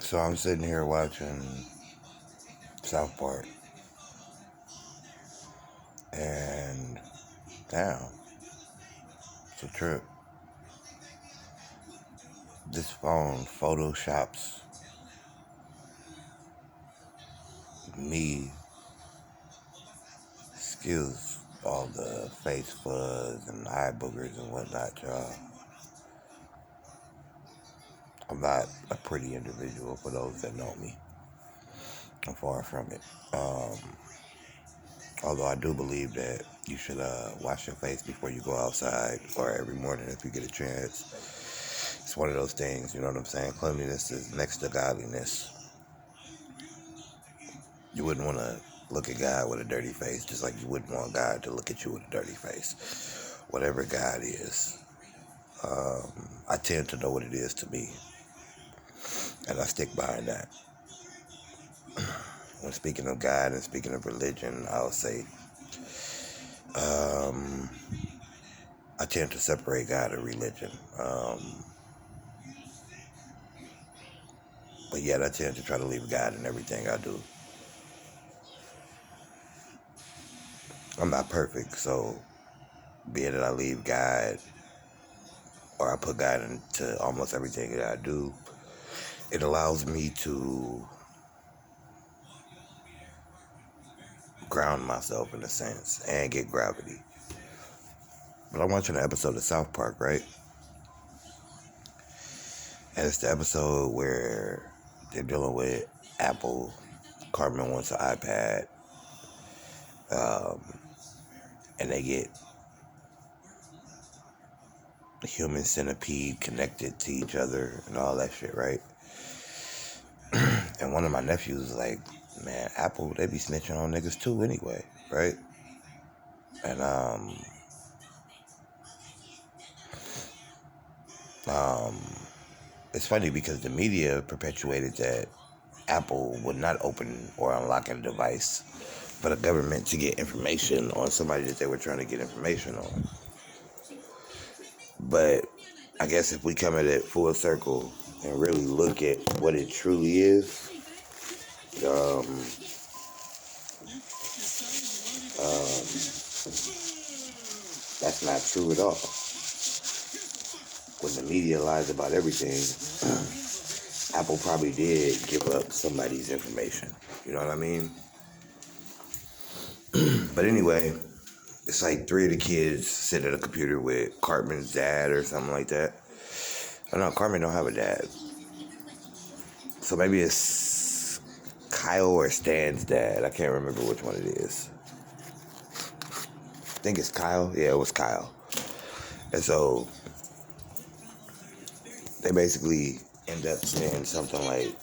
So I'm sitting here watching South Park, and damn, it's a trip. This phone photoshops me, skills all the face fuzz and eye boogers and whatnot, y'all. I'm not a pretty individual for those that know me. I'm far from it. Although I do believe that you should wash your face before you go outside, or every morning if you get a chance. It's one of those things, you know what I'm saying? Cleanliness is next to godliness. You wouldn't want to look at God with a dirty face, just like you wouldn't want God to look at you with a dirty face. Whatever God is, I tend to know what it is to me, and I stick behind that. When speaking of God and speaking of religion, I'll say I tend to separate God and religion. But yet I tend to try to leave God in everything I do. I'm not perfect, so being that I leave God, or I put God into almost everything that I do, it allows me to ground myself in a sense and get gravity. But I'm watching an episode of South Park, right? And it's the episode where they're dealing with Apple. Cartman wants an iPad. And they get the human centipede connected to each other and all that shit, right? And one of my nephews was like, man, Apple, they be snitching on niggas too anyway, right? And it's funny because the media perpetuated that Apple would not open or unlock a device for the government to get information on somebody that they were trying to get information on. But I guess if we come at it full circle and really look at what it truly is, that's not true at all. When the media lies about everything, Apple probably did give up somebody's information. You know what I mean? But anyway, it's like 3 of the kids sit at a computer with Cartman's dad or something like that. I know Cartman don't have a dad. So maybe it's Kyle or Stan's dad. I can't remember which one it is. I think it's Kyle. Yeah, it was Kyle. And so they basically end up saying something like,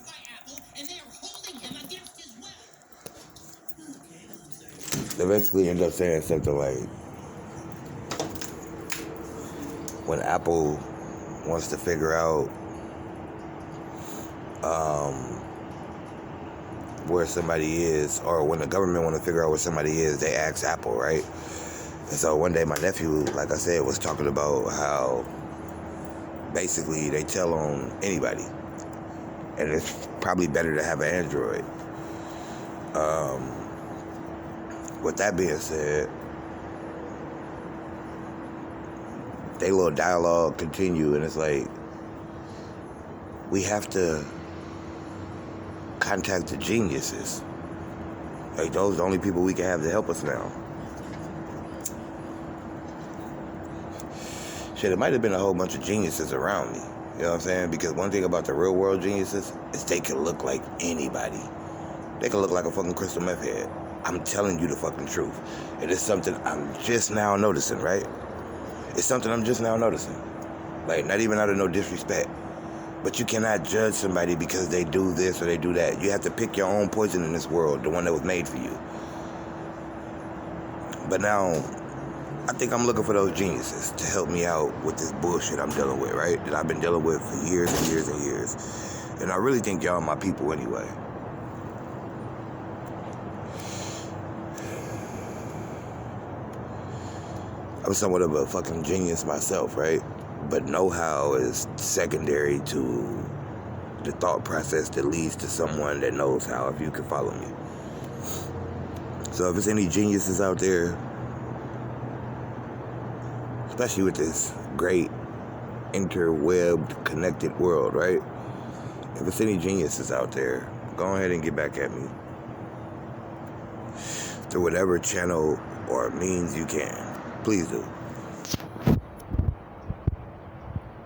when Apple wants to figure out where somebody is, or when the government want to figure out where somebody is, they ask Apple, right? And so one day my nephew, like I said, was talking about how basically they tell on anybody, and it's probably better to have an Android. With that being said, they little dialogue continue, and it's like, we have to contact the geniuses. Like, those are the only people we can have to help us now. Shit, it might have been a whole bunch of geniuses around me. You know what I'm saying? Because one thing about the real world geniuses is they can look like anybody. They can look like a fucking crystal meth head. I'm telling you the fucking truth. It is something I'm just now noticing, right? It's something I'm just now noticing. Like, not even out of no disrespect. But you cannot judge somebody because they do this or they do that. You have to pick your own poison in this world, the one that was made for you. But now, I think I'm looking for those geniuses to help me out with this bullshit I'm dealing with, right? That I've been dealing with for years and years and years. And I really think y'all my people anyway. I'm somewhat of a fucking genius myself, right? But know-how is secondary to the thought process that leads to someone that knows how, if you can follow me. So if there's any geniuses out there, especially with this great interwebbed, connected world, right? If there's any geniuses out there, go ahead and get back at me through whatever channel or means you can. Please do.